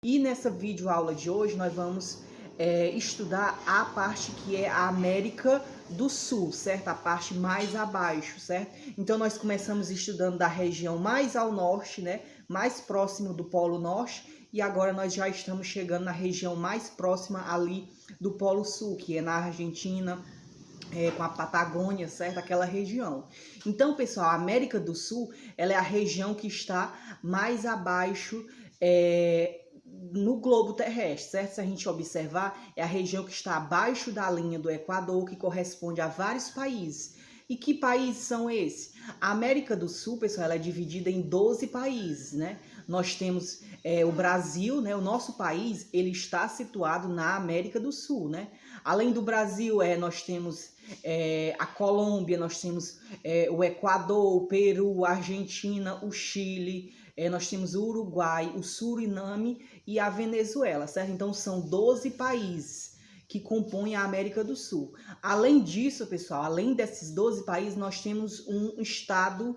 E nessa videoaula de hoje nós vamos estudar a parte que é a América do Sul, certo? A parte mais abaixo, certo? Então nós começamos estudando da região mais ao norte, né? Mais próximo do Polo Norte, e agora nós já estamos chegando na região mais próxima ali do Polo Sul, que é na Argentina, com a Patagônia, certo? Aquela região. Então, pessoal, a América do Sul, ela é a região que está mais abaixo no globo terrestre, certo? Se a gente observar, é a região que está abaixo da linha do Equador, que corresponde a vários países. E que países são esses? A América do Sul, pessoal, ela é dividida em 12 países, né? Nós temos o Brasil, né? O nosso país, ele está situado na América do Sul, né? Além do Brasil, nós temos a Colômbia, nós temos o Equador, o Peru, a Argentina, o Chile, nós temos o Uruguai, o Suriname e a Venezuela, certo? Então são 12 países que compõem a América do Sul. Além disso, pessoal, além desses 12 países, nós temos um estado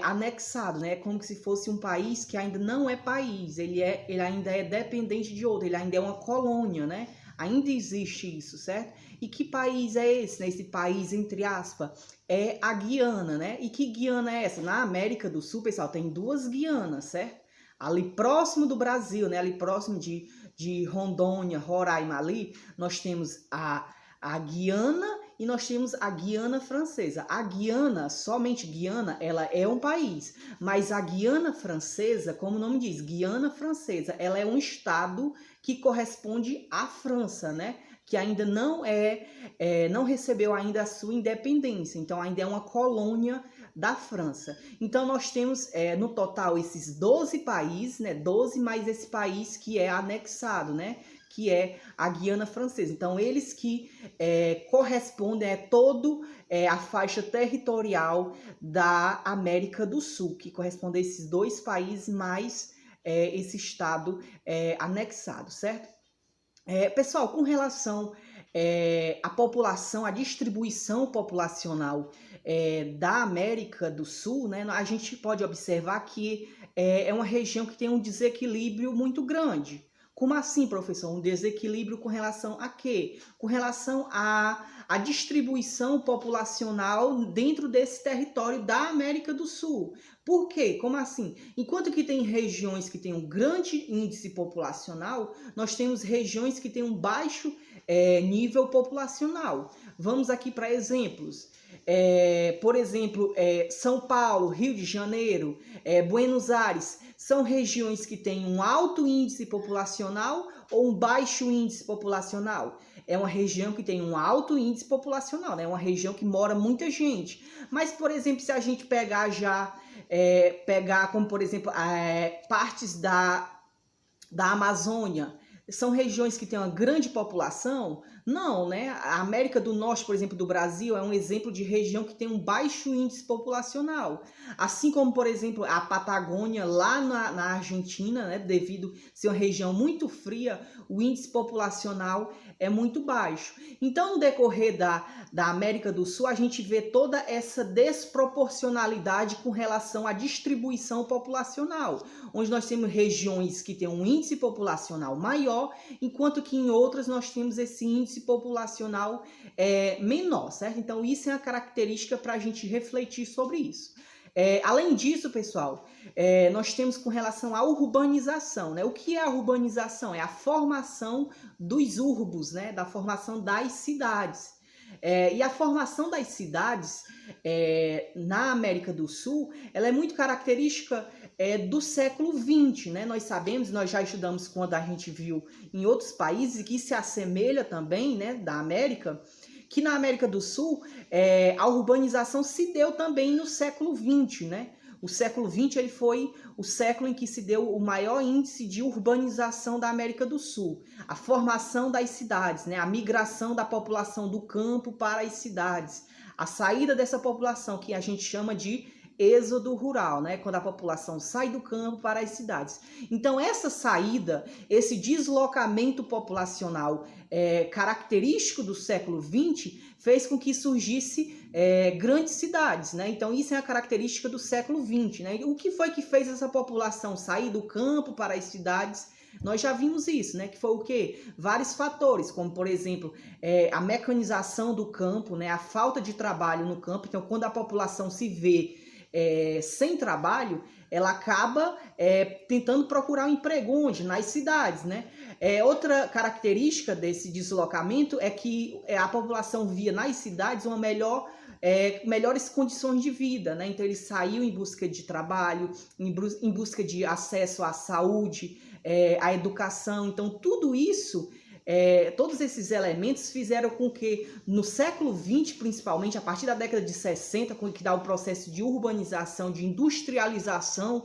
anexado, né? Como se fosse um país que ainda não é país, ele ainda é dependente de outro, ele ainda é uma colônia, né? Ainda existe isso, certo? E que país é esse, né? Esse país, entre aspas, é a Guiana, né? E que Guiana é essa? Na América do Sul, pessoal, tem duas Guianas, certo? Ali próximo do Brasil, né? Ali próximo de Rondônia, Roraima, ali, nós temos a Guiana e nós temos a Guiana Francesa. A Guiana, somente Guiana, ela é um país, mas a Guiana Francesa, como o nome diz, Guiana Francesa, ela é um estado que corresponde à França, né? Que ainda não recebeu ainda a sua independência, então ainda é uma colônia da França. Então nós temos no total esses 12 países, né? 12 mais esse país que é anexado, né? Que é a Guiana Francesa. Então eles que correspondem a toda a faixa territorial da América do Sul, que corresponde a esses dois países mais esse estado anexado, certo? Pessoal, com relação à população, à distribuição populacional da América do Sul, né, a gente pode observar que é uma região que tem um desequilíbrio muito grande. Como assim, professor? Um desequilíbrio com relação a quê? Com relação à distribuição populacional dentro desse território da América do Sul. Por quê? Como assim? Enquanto que tem regiões que têm um grande índice populacional, nós temos regiões que têm um baixo nível populacional. Vamos aqui para exemplos. Por exemplo, São Paulo, Rio de Janeiro, Buenos Aires, são regiões que têm um alto índice populacional ou um baixo índice populacional? É uma região que tem um alto índice populacional, né? É uma região que mora muita gente. Mas, por exemplo, se a gente pegar como, por exemplo, partes da Amazônia, são regiões que têm uma grande população? Não, né? A América do Norte, por exemplo, do Brasil, é um exemplo de região que tem um baixo índice populacional. Assim como, por exemplo, a Patagônia, lá na Argentina, né? Devido a ser uma região muito fria, o índice populacional é muito baixo. Então, no decorrer da América do Sul, a gente vê toda essa desproporcionalidade com relação à distribuição populacional, onde nós temos regiões que têm um índice populacional maior, enquanto que em outras nós temos esse índice populacional menor, certo? Então isso é uma característica para a gente refletir sobre isso. Além disso, pessoal, nós temos com relação à urbanização, né? O que é a urbanização? É a formação dos urbos, né? Da formação das cidades. E a formação das cidades na América do Sul, ela é muito característica do século XX, né? Nós sabemos, nós já estudamos quando a gente viu em outros países, que se assemelha também, né, da América, que na América do Sul a urbanização se deu também no século XX, né? O século XX ele foi o século em que se deu o maior índice de urbanização da América do Sul. A formação das cidades, né? A migração da população do campo para as cidades. A saída dessa população, que a gente chama de êxodo rural, né? Quando a população sai do campo para as cidades. Então, essa saída, esse deslocamento populacional característico do século XX, fez com que surgisse grandes cidades, né? Então, isso é a característica do século XX, né? O que foi que fez essa população sair do campo para as cidades Nós já vimos isso, né? Que foi o quê? Vários fatores, como por exemplo, a mecanização do campo, né? A falta de trabalho no campo. Então, quando a população se vê sem trabalho, ela acaba tentando procurar um emprego onde? Nas cidades, né? Outra característica desse deslocamento é que a população via nas cidades uma melhores condições de vida, né? Então eles saíam em busca de trabalho, em busca de acesso à saúde, à educação. Então tudo isso, todos esses elementos fizeram com que no século XX, principalmente a partir da década de 60, com que dá o processo de urbanização, de industrialização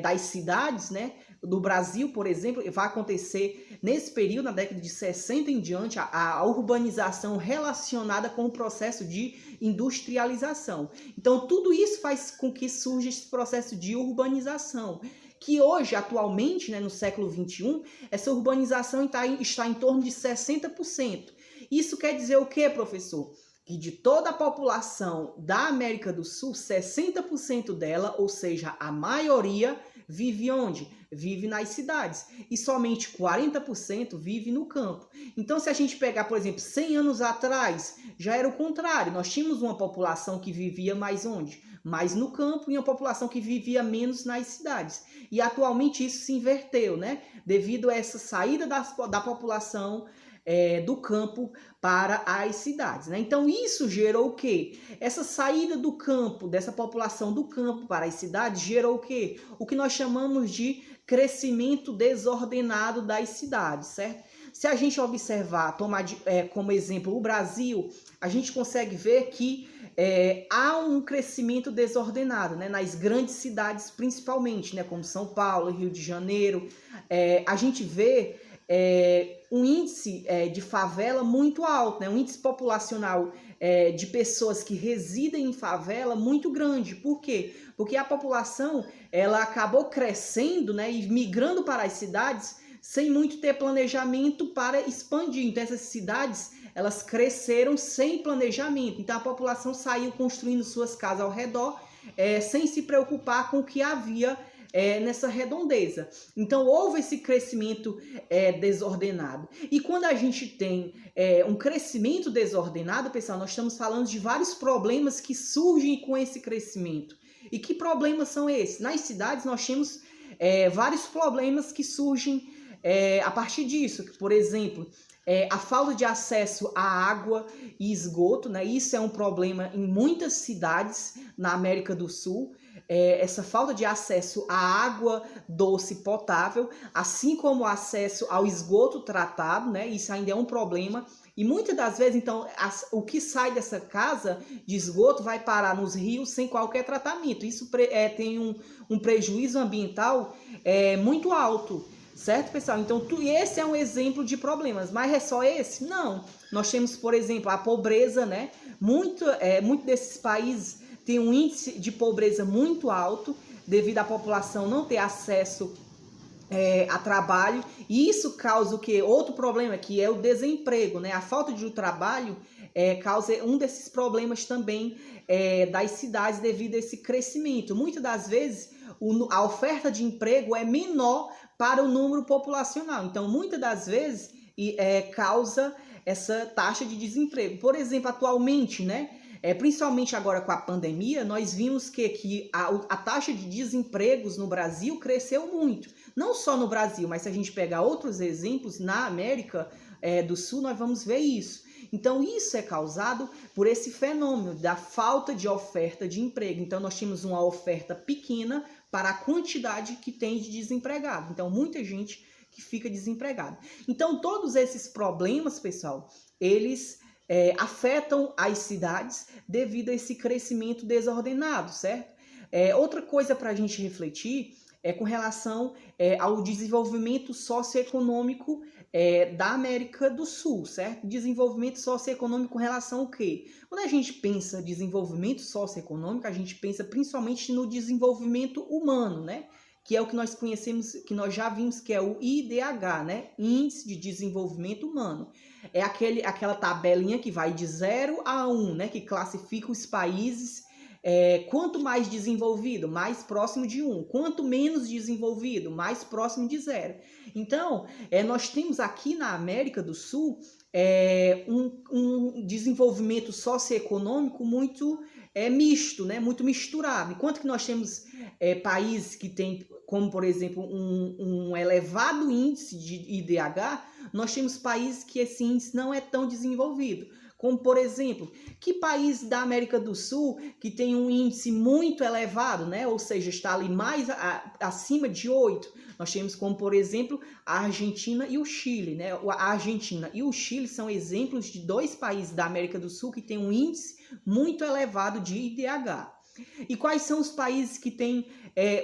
das cidades, né? Do Brasil, por exemplo, vai acontecer nesse período, na década de 60 em diante, a urbanização relacionada com o processo de industrialização. Então, tudo isso faz com que surja esse processo de urbanização, que hoje, atualmente, né, no século XXI, essa urbanização está em torno de 60%. Isso quer dizer o quê, professor? Que de toda a população da América do Sul, 60% dela, ou seja, a maioria, vive onde? Vive nas cidades. E somente 40% vive no campo. Então, se a gente pegar, por exemplo, 100 anos atrás, já era o contrário. Nós tínhamos uma população que vivia mais onde? Mais no campo, e uma população que vivia menos nas cidades. E atualmente isso se inverteu, né? Devido a essa saída da população do campo para as cidades, né? Então isso gerou o quê? Essa saída do campo, dessa população do campo para as cidades, gerou o quê? O que nós chamamos de crescimento desordenado das cidades, certo? Se a gente observar, tomar como exemplo o Brasil, a gente consegue ver que há um crescimento desordenado, né? Nas grandes cidades principalmente, né? Como São Paulo, Rio de Janeiro. A gente vê um índice de favela muito alto, né? Um índice populacional de pessoas que residem em favela muito grande. Por quê? Porque a população ela acabou crescendo, né, e migrando para as cidades sem muito ter planejamento para expandir. Então essas cidades elas cresceram sem planejamento. Então a população saiu construindo suas casas ao redor sem se preocupar com o que havia nessa redondeza. Então houve esse crescimento desordenado. E quando a gente tem um crescimento desordenado, pessoal, nós estamos falando de vários problemas que surgem com esse crescimento. E que problemas são esses? Nas cidades nós temos vários problemas que surgem a partir disso. Por exemplo, a falta de acesso à água e esgoto, né? Isso é um problema em muitas cidades na América do Sul. Essa falta de acesso à água doce potável, assim como o acesso ao esgoto tratado, né? Isso ainda é um problema. E muitas das vezes, então, o que sai dessa casa de esgoto vai parar nos rios sem qualquer tratamento. Isso tem um prejuízo ambiental muito alto. Certo, pessoal? Então, esse é um exemplo de problemas. Mas é só esse? Não. Nós temos, por exemplo, a pobreza, né? Muito desses países tem um índice de pobreza muito alto, devido à população não ter acesso a trabalho. E isso causa o quê? Outro problema, que é o desemprego, né? A falta de trabalho causa um desses problemas também das cidades devido a esse crescimento. Muitas das vezes, a oferta de emprego é menor para o número populacional. Então, muitas das vezes, causa essa taxa de desemprego. Por exemplo, atualmente, né? Principalmente agora com a pandemia, nós vimos que a taxa de desempregos no Brasil cresceu muito. Não só no Brasil, mas se a gente pegar outros exemplos, na América do Sul, nós vamos ver isso. Então, isso é causado por esse fenômeno da falta de oferta de emprego. Então, nós temos uma oferta pequena para a quantidade que tem de desempregado. Então, muita gente que fica desempregada. Então, todos esses problemas, pessoal, eles afetam as cidades devido a esse crescimento desordenado, certo? Outra coisa para a gente refletir é com relação ao desenvolvimento socioeconômico da América do Sul, certo? Desenvolvimento socioeconômico com relação ao quê? Quando a gente pensa desenvolvimento socioeconômico, a gente pensa principalmente no desenvolvimento humano, né? Que é o que nós conhecemos, que nós já vimos, que é o IDH, né? Índice de Desenvolvimento Humano. É aquela tabelinha que vai de 0 a 1, né? Que classifica os países quanto mais desenvolvido, mais próximo de 1. Quanto menos desenvolvido, mais próximo de 0. Então, nós temos aqui na América do Sul um desenvolvimento socioeconômico muito misto, né? Muito misturado. Enquanto que nós temos países que têm, como por exemplo, um elevado índice de IDH, nós temos países que esse índice não é tão desenvolvido. Como, por exemplo, que país da América do Sul que tem um índice muito elevado, né? Ou seja, está ali mais acima de 8. Nós temos como, por exemplo, a Argentina e o Chile, né? A Argentina e o Chile são exemplos de 2 países da América do Sul que têm um índice muito elevado de IDH. E quais são os países que têm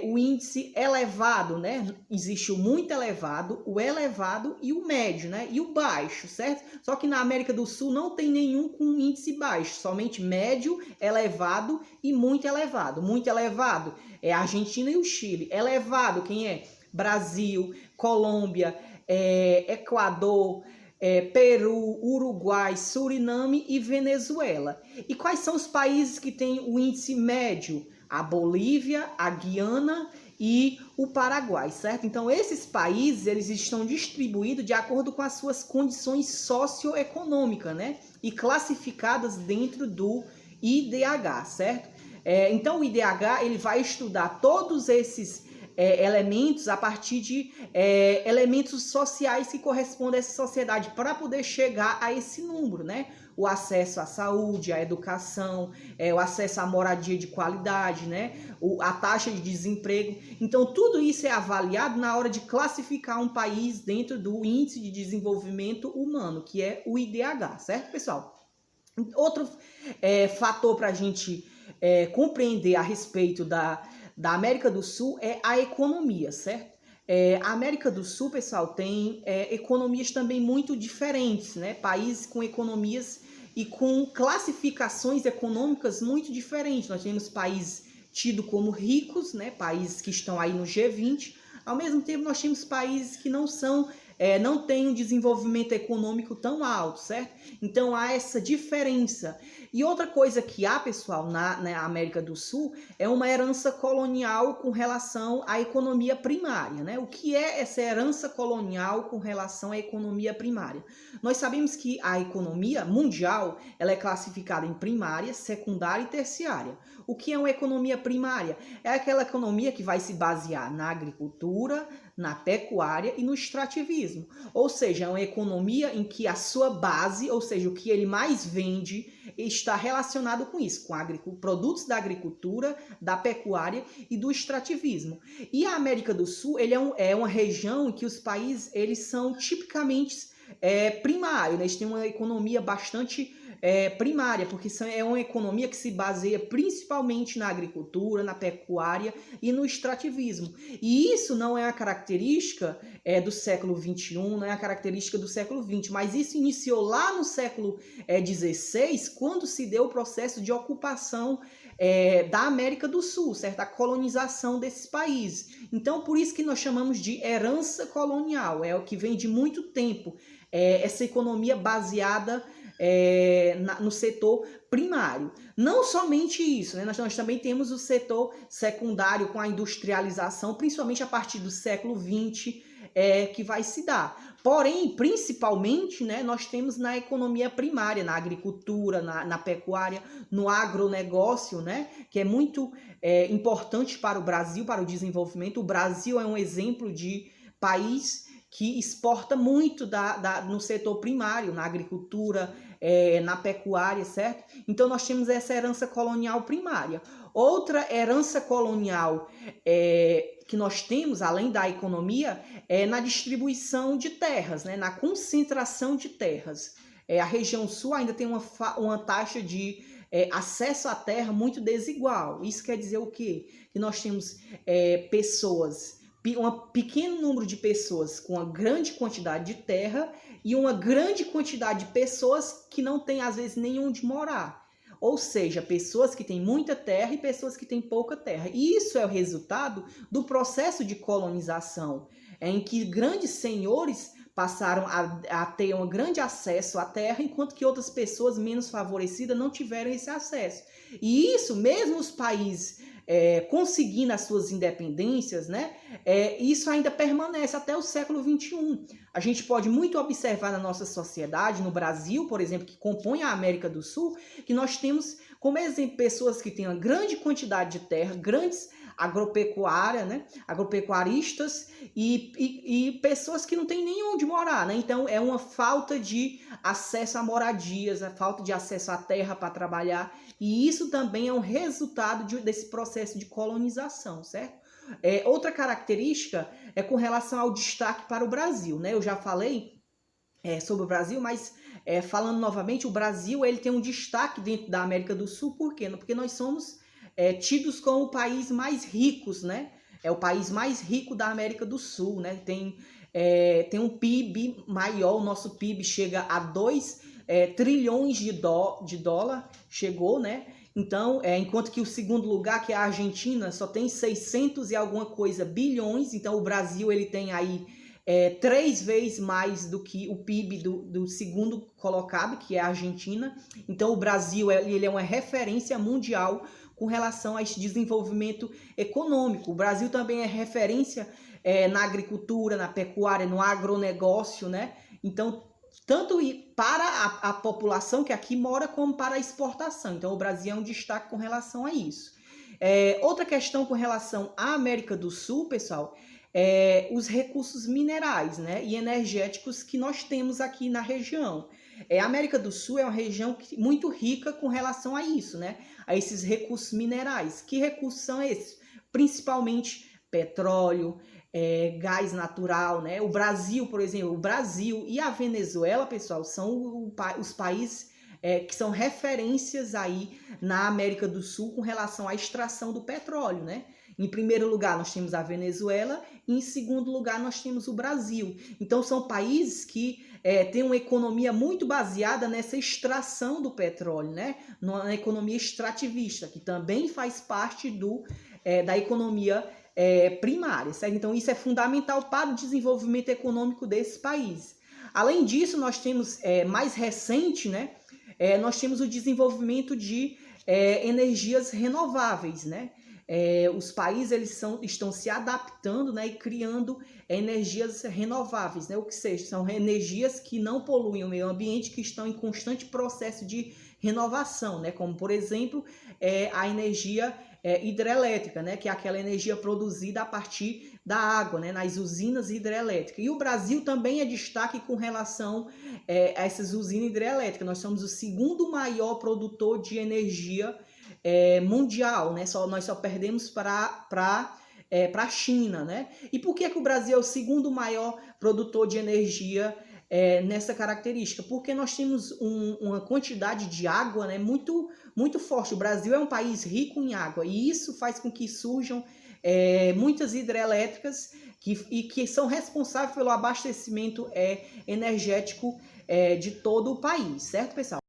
o índice elevado, né? Existe o muito elevado, o elevado e o médio, né? E o baixo, certo? Só que na América do Sul não tem nenhum com índice baixo, somente médio, elevado e muito elevado. Muito elevado é a Argentina e o Chile. Elevado, quem é? Brasil, Colômbia, Equador, Peru, Uruguai, Suriname e Venezuela. E quais são os países que têm o índice médio? A Bolívia, a Guiana e o Paraguai, certo? Então, esses países, eles estão distribuídos de acordo com as suas condições socioeconômicas, né? E classificadas dentro do IDH, certo? Então, o IDH, ele vai estudar todos esses elementos a partir de elementos sociais que correspondem a essa sociedade para poder chegar a esse número, né? O acesso à saúde, à educação, o acesso à moradia de qualidade, né? A taxa de desemprego. Então, tudo isso é avaliado na hora de classificar um país dentro do Índice de Desenvolvimento Humano, que é o IDH, certo, pessoal? Outro fator para a gente compreender a respeito da América do Sul é a economia, certo? A América do Sul, pessoal, tem economias também muito diferentes, né? Países com economias e com classificações econômicas muito diferentes. Nós temos países tidos como ricos, né? Países que estão aí no G20. Ao mesmo tempo, nós temos países que não têm um desenvolvimento econômico tão alto, certo? Então, há essa diferença. E outra coisa que há, pessoal, na América do Sul é uma herança colonial com relação à economia primária, né? O que é essa herança colonial com relação à economia primária? Nós sabemos que a economia mundial ela é classificada em primária, secundária e terciária. O que é uma economia primária? É aquela economia que vai se basear na agricultura, na pecuária e no extrativismo. Ou seja, é uma economia em que a sua base, ou seja, o que ele mais vende, está relacionado com isso, com produtos da agricultura, da pecuária e do extrativismo. E a América do Sul ele é uma região em que os países eles são tipicamente primários, né? Eles têm uma economia bastante primária, porque é uma economia que se baseia principalmente na agricultura, na pecuária e no extrativismo. E isso não é uma característica do século XXI, não é uma característica do século XX, mas isso iniciou lá no século XVI, quando se deu o processo de ocupação da América do Sul, certo? A colonização desses países. Então, por isso que nós chamamos de herança colonial, é o que vem de muito tempo, essa economia baseada no setor primário. Não somente isso, né? Nós também temos o setor secundário com a industrialização, principalmente a partir do século XX, que vai se dar. Porém, principalmente, né, nós temos na economia primária, na agricultura, na pecuária, no agronegócio, né, que é muito importante para o Brasil, para o desenvolvimento. O Brasil é um exemplo de país que exporta muito no setor primário, na agricultura, na pecuária, certo? Então, nós temos essa herança colonial primária. Outra herança colonial que nós temos, além da economia, é na distribuição de terras, né? Na concentração de terras. A região sul ainda tem uma taxa de acesso à terra muito desigual. Isso quer dizer o quê? Que nós temos um pequeno número de pessoas com uma grande quantidade de terra e uma grande quantidade de pessoas que não têm, às vezes, nem onde morar. Ou seja, pessoas que têm muita terra e pessoas que têm pouca terra. E isso é o resultado do processo de colonização, em que grandes senhores passaram a ter um grande acesso à terra, enquanto que outras pessoas menos favorecidas não tiveram esse acesso. E isso, mesmo os países conseguindo as suas independências, né, isso ainda permanece até o século XXI. A gente pode muito observar na nossa sociedade, no Brasil, por exemplo, que compõe a América do Sul, que nós temos, como exemplo, pessoas que têm uma grande quantidade de terra, grandes agropecuária, né? Agropecuaristas e pessoas que não têm nem onde morar, né? Então é uma falta de acesso a moradias, a falta de acesso à terra para trabalhar, e isso também é um resultado desse processo de colonização, certo? Outra característica é com relação ao destaque para o Brasil, né? Eu já falei sobre o Brasil, mas falando novamente, o Brasil ele tem um destaque dentro da América do Sul, por quê? Porque nós somos tidos como o país mais ricos, né? É o país mais rico da América do Sul, né? Tem um PIB maior, o nosso PIB chega a 2 trilhões de dólar, chegou, né? Então, enquanto que o segundo lugar, que é a Argentina, só tem 600 e alguma coisa bilhões, então o Brasil ele tem aí 3 vezes mais do que o PIB do segundo colocado, que é a Argentina. Então o Brasil ele é uma referência mundial com relação a esse desenvolvimento econômico. O Brasil também é referência na agricultura, na pecuária, no agronegócio, né? Então, tanto para a população que aqui mora, como para a exportação. Então, o Brasil é um destaque com relação a isso. Outra questão com relação à América do Sul, pessoal, os recursos minerais, né, e energéticos que nós temos aqui na região. A América do Sul é uma região muito rica com relação a isso, né, a esses recursos minerais. Que recursos são esses? Principalmente petróleo, gás natural, né? O Brasil, por exemplo, o Brasil e a Venezuela, pessoal, são os países que são referências aí na América do Sul com relação à extração do petróleo, né? Em primeiro lugar, nós temos a Venezuela e em segundo lugar, nós temos o Brasil. Então, são países que têm uma economia muito baseada nessa extração do petróleo, né? Na economia extrativista, que também faz parte da economia primária, certo? Então, isso é fundamental para o desenvolvimento econômico desses países. Além disso, nós temos, mais recente, né? Nós temos o desenvolvimento de energias renováveis, né? Os países estão se adaptando, né, e criando energias renováveis, né, ou seja, são energias que não poluem o meio ambiente, que estão em constante processo de renovação, né, como por exemplo a energia hidrelétrica, né, que é aquela energia produzida a partir da água, né, nas usinas hidrelétricas. E o Brasil também é destaque com relação a essas usinas hidrelétricas. Nós somos o segundo maior produtor de energia mundial, né? Nós só perdemos para a China, né? E por que o Brasil é o segundo maior produtor de energia nessa característica? Porque nós temos uma quantidade de água, né, muito, muito forte. O Brasil é um país rico em água e isso faz com que surjam muitas hidrelétricas que são responsáveis pelo abastecimento energético de todo o país, certo, pessoal?